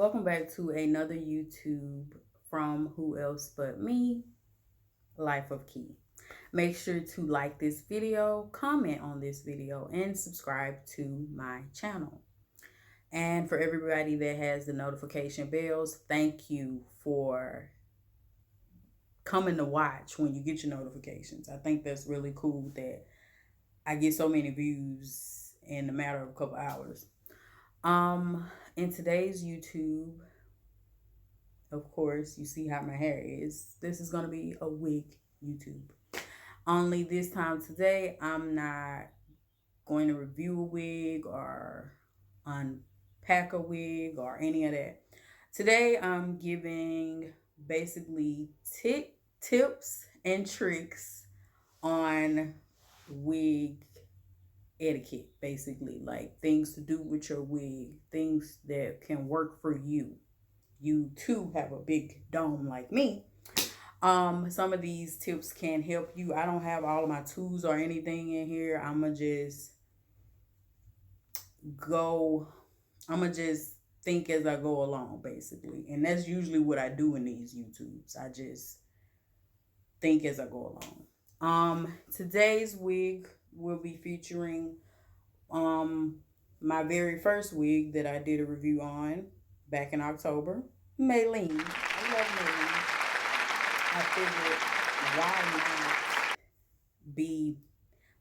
Welcome back to another YouTube from who else but me, Life of Key. Make sure to like this video, comment on this video, and subscribe to my channel. And for everybody that has the notification bells, thank you for coming to watch when you get your notifications. I think that's really cool that I get so many views in a matter of a couple hours. In today's YouTube, of course, you see how my hair is. This is going to be a wig YouTube. Only this time today, I'm not going to review a wig or unpack a wig or any of that. Today, I'm giving basically tips and tricks on wig etiquette, basically. Like things to do with your wig, things that can work for you. You too have a big dome like me. Some of these tips can help you. I don't have all of my tools or anything in here. I'ma just think as I go along, basically. And that's usually what I do in these YouTubes. I just think as I go along. Today's wig will be featuring my very first wig that I did a review on back in October. Maylene. I love Maylene. I figured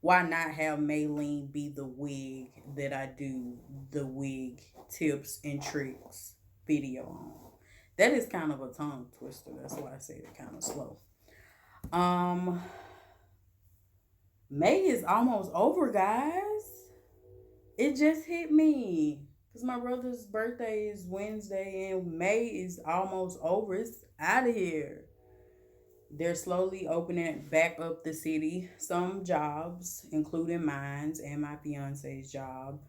why not have Maylene be the wig that I do the wig tips and tricks video on. That is kind of a tongue twister. That's why I say it kind of slow. May is almost over, guys. It just hit me. Because my brother's birthday is Wednesday and May is almost over. It's out of here. They're slowly opening back up the city. Some jobs, including mine and my fiance's job.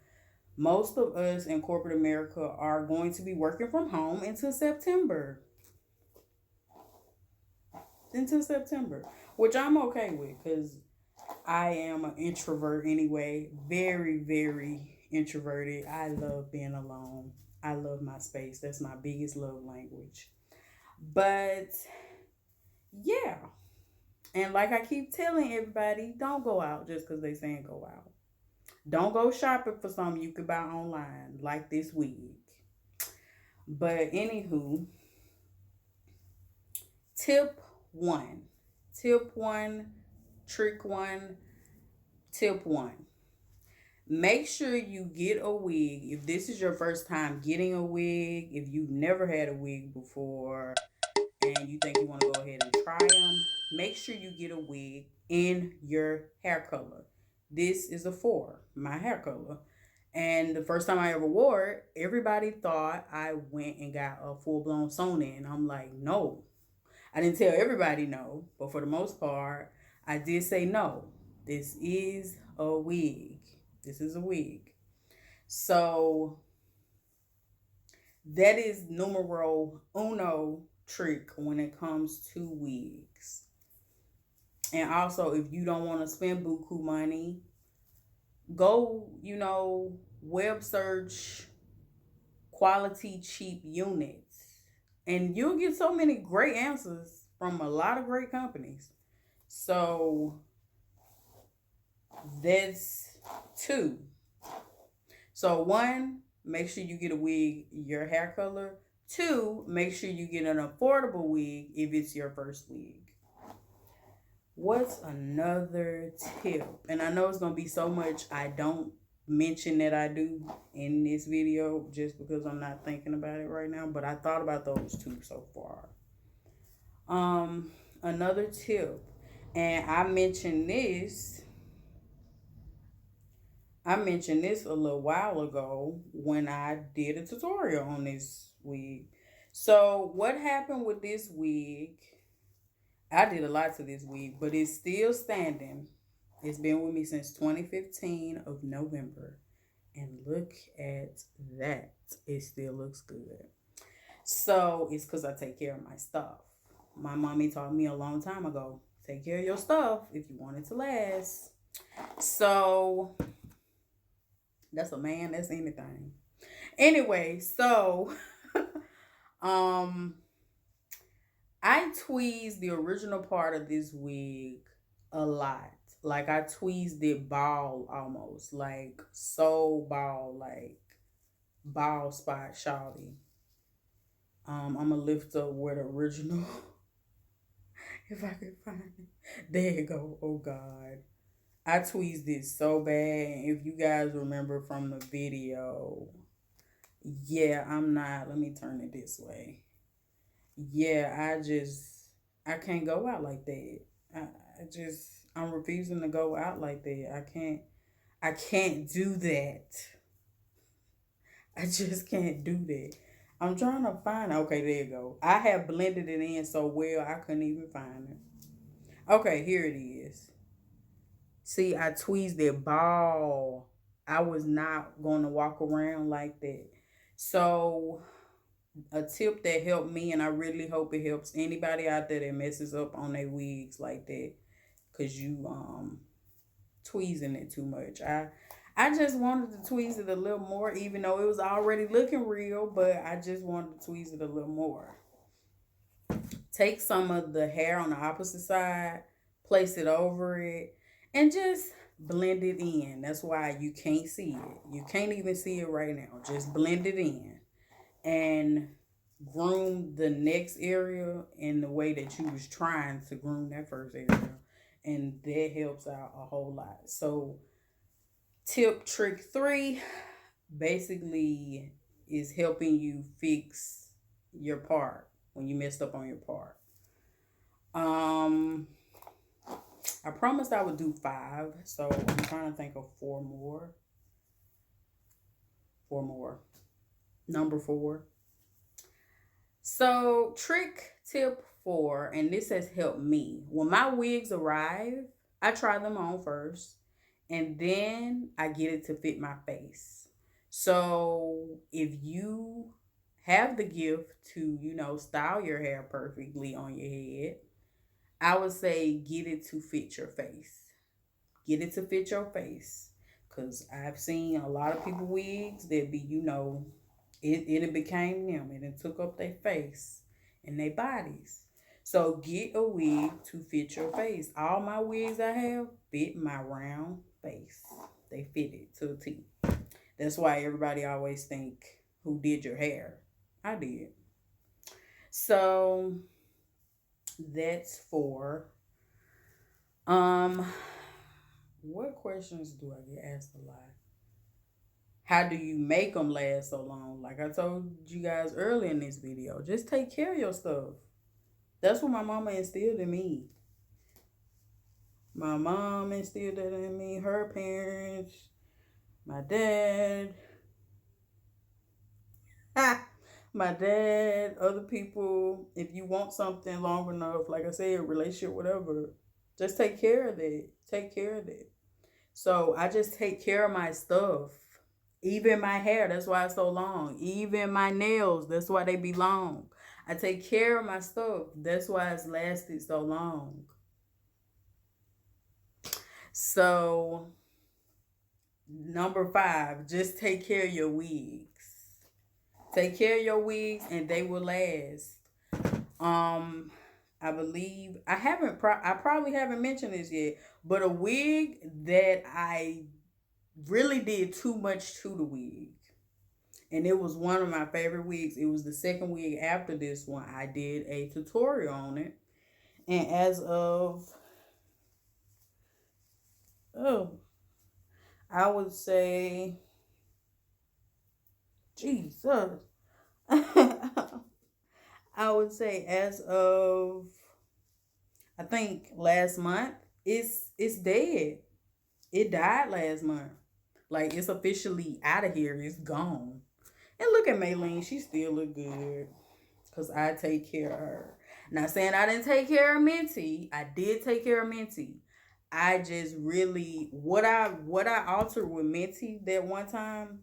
Most of us in corporate America are going to be working from home until September. Which I'm okay with because I am an introvert anyway. Very, very introverted. I love being alone. I love my space. That's my biggest love language. But yeah. And like I keep telling everybody, don't go out just because they saying go out. Don't go shopping for something you could buy online, like this wig. But anywho, tip one, trick one, tip one. Make sure you get a wig. If this is your first time getting a wig, if you've never had a wig before and you think you want to go ahead and try them, make sure you get a wig in your hair color. This is a 4, my hair color. And the first time I ever wore it, everybody thought I went and got a full-blown sewn in. I'm like, no. I didn't tell everybody no, but for the most part, I did say no. This is a wig. This is a wig. So that is numero uno trick when it comes to wigs. And also, if you don't want to spend buku money, go, web search quality cheap units. And you'll get so many great answers from a lot of great companies. So that's 2. So 1, make sure you get a wig your hair color. 2, make sure you get an affordable wig if it's your first wig. What's another tip? And I know it's going to be so much I don't mention that I do in this video just because I'm not thinking about it right now. But I thought about those 2 so far. Another tip. And I mentioned this a little while ago when I did a tutorial on this wig. So what happened with this wig, I did a lot to this wig, but it's still standing. It's been with me since 2015 of November. And look at that. It still looks good. So it's because I take care of my stuff. My mommy taught me a long time ago, take care of your stuff if you want it to last. So that's a man, that's anything. Anyway, so Um, I tweezed the original part of this wig a lot. Like I tweezed it bald almost, like so bald, like bald spot shawty. I'm gonna lift up where the original, if I can find it. There you go. Oh God, I tweezed it so bad. If you guys remember from the video, yeah, I'm not. Let me turn it this way. Yeah, I can't go out like that. I'm refusing to go out like that. I can't do that. I just can't do that. I'm trying to find it. Okay, there you go. I have blended it in so well I couldn't even find it. Okay, here it is. See, I tweezed it ball. I was not going to walk around like that. So a tip that helped me, and I really hope it helps anybody out there that messes up on their wigs like that, cause you tweezing it too much. I just wanted to tweeze it a little more, even though it was already looking real, but I just wanted to tweeze it a little more. Take some of the hair on the opposite side, place it over it, and just blend it in. That's why you can't see it. You can't even see it right now. Just blend it in and groom the next area in the way that you was trying to groom that first area. And that helps out a whole lot. So tip trick 3 basically is helping you fix your part when you messed up on your part. I promised I would do 5, so I'm trying to think of 4 more. 4 more. Number 4. So trick tip 4, and this has helped me. When my wigs arrive, I try them on first, and then I get it to fit my face. So if you have the gift to, style your hair perfectly on your head, I would say get it to fit your face. Get it to fit your face. Because I've seen a lot of people wigs that be, it became them and it took up their face and their bodies. So get a wig to fit your face. All my wigs I have fit my round face. They fit it to the T. That's why everybody always think, who did your hair? I did. So that's 4. What questions do I get asked a lot? How do you make them last so long? Like I told you guys earlier in this video, just take care of your stuff. That's what my mama instilled in me. My mom instilled that in me, her parents, my dad, my dad, other people. If you want something long enough, like I said, relationship, whatever, just take care of it. Take care of it. So I just take care of my stuff. Even my hair, that's why it's so long. Even my nails, that's why they be long. I take care of my stuff. That's why it's lasted so long. So, number 5, just take care of your wigs. Take care of your wigs and they will last. I believe I probably haven't mentioned this yet, but a wig that I really did too much to the wig. And it was one of my favorite wigs. It was the second wig after this one. I did a tutorial on it. And as of, I would say, Jesus. I would say as of, I think last month, it's dead. It died last month. Like, it's officially out of here. It's gone. And look at Maylene. She still look good. Because I take care of her. Not saying I didn't take care of Minty. I did take care of Minty. I just really, what I altered with Minty that one time,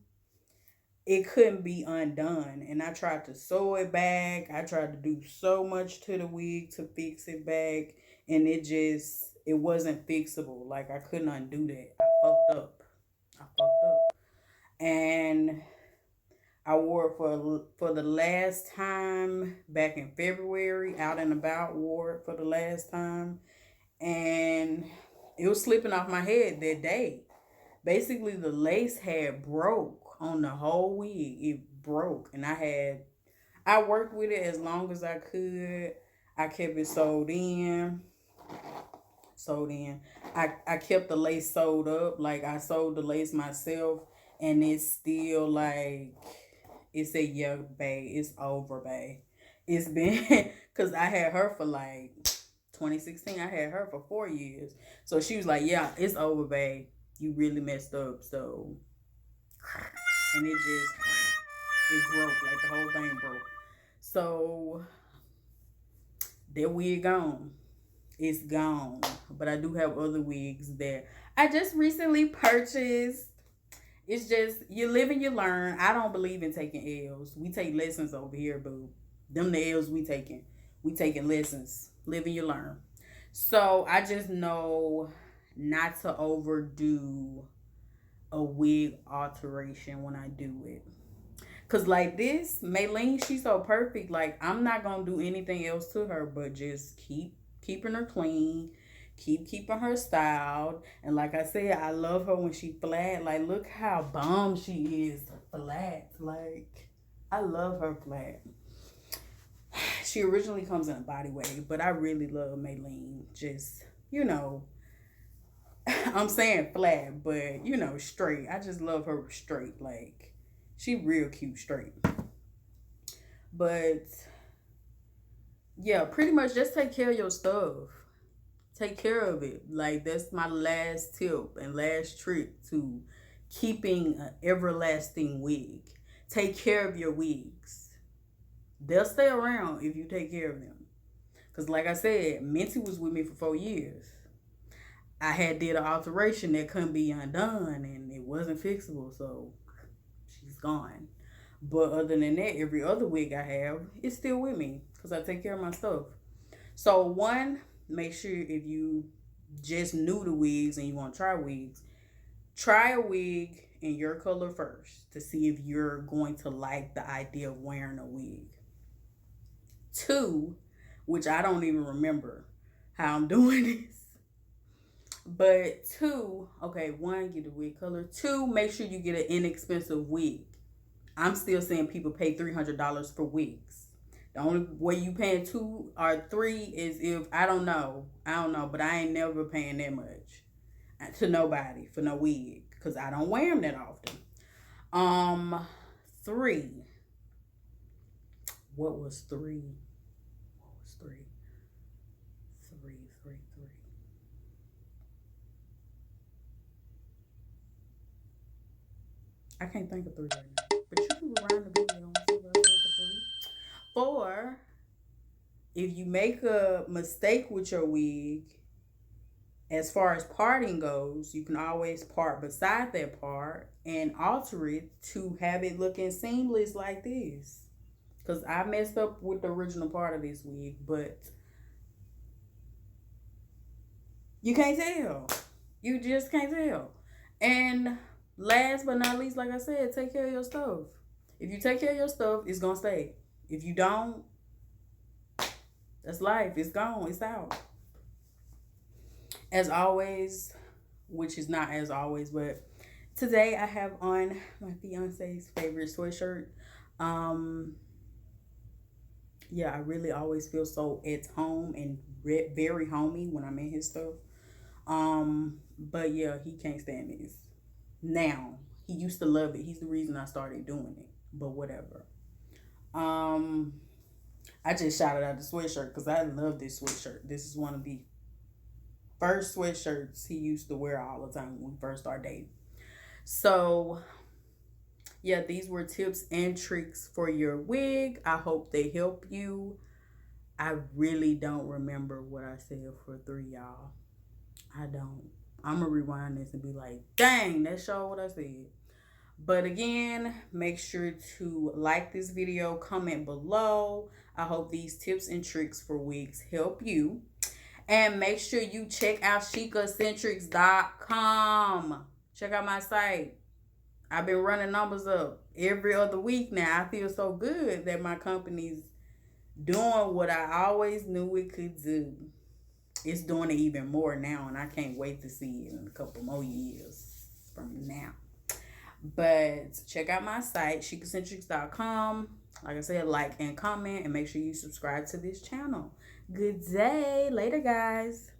it couldn't be undone. And I tried to sew it back. I tried to do so much to the wig to fix it back. And it wasn't fixable. Like, I couldn't undo that. I fucked up. And I wore it for the last time back in February, out and about, wore it for the last time, and it was slipping off my head that day. Basically, the lace had broke on the whole wig. It broke, and I worked with it as long as I could. I kept it sewed in. I kept the lace sewed up. Like, I sewed the lace myself, and it's still like, it's a, yeah, babe, it's over, babe. It's been because I had her for like 2016. I had her for 4 years. So she was like, yeah, it's over, babe. You really messed up. So, and it broke. Like, the whole thing broke. So that wig gone. It's gone. But I do have other wigs that I just recently purchased. It's just, you live and you learn. I don't believe in taking L's. We take lessons over here, boo. Them the L's we taking. We taking lessons. Live and you learn. So I just know not to overdo a wig alteration when I do it. Cause like this, Maylene, she's so perfect. Like, I'm not gonna do anything else to her but just keeping her clean, keeping her styled. And like I said, I love her when she flat. Like, look how bomb she is flat. Like, I love her flat. She originally comes in a body wave, but I really love Maylene. Just, I'm saying flat, but straight. I just love her straight. Like, she real cute straight. But yeah, pretty much just take care of your stuff. Take care of it. Like, that's my last tip and last trick to keeping an everlasting wig. Take care of your wigs. They'll stay around if you take care of them. Because like I said, Minty was with me for 4 years. I had did an alteration that couldn't be undone, and it wasn't fixable, so she's gone. But other than that, every other wig I have is still with me because I take care of my stuff. So one, make sure if you just new to wigs and you want to try wigs, try a wig in your color first to see if you're going to like the idea of wearing a wig. Two, which I don't even remember how I'm doing this. But two, okay, one, get a wig color. Two, make sure you get an inexpensive wig. I'm still seeing people pay $300 for wigs. The only way you paying 2 or 3 is if, I don't know, but I ain't never paying that much to nobody for no wig because I don't wear them that often. 3. What was 3? Three. I can't think of 3 right now. But you can rewind the video and see what I said for 3. 4, if you make a mistake with your wig, as far as parting goes, you can always part beside that part and alter it to have it looking seamless like this. Because I messed up with the original part of this wig, but you can't tell. You just can't tell. And last but not least, like I said, take care of your stuff. If you take care of your stuff, it's going to stay. If you don't, that's life. It's gone. It's out. As always, which is not as always, but today I have on my fiance's favorite sweatshirt. Yeah, I really always feel so at home and very homey when I'm in his stuff. But yeah, he can't stand this. Now, he used to love it. He's the reason I started doing it. But whatever. I just shouted out the sweatshirt because I love this sweatshirt. This is one of the first sweatshirts he used to wear all the time when we first started dating. So yeah, these were tips and tricks for your wig. I hope they help you. I really don't remember what I said for 3, y'all. I don't. I'm gonna rewind this and be like, dang, that showed what I said. But again, make sure to like this video, comment below. I hope these tips and tricks for wigs help you. And make sure you check out chicacentrics.com. Check out my site. I've been running numbers up every other week now. I feel so good that my company's doing what I always knew it could do. It's doing it even more now, and I can't wait to see it in a couple more years from now. But check out my site, chicacentrics.com. Like I said, like and comment, and make sure you subscribe to this channel. Good day. Later, guys.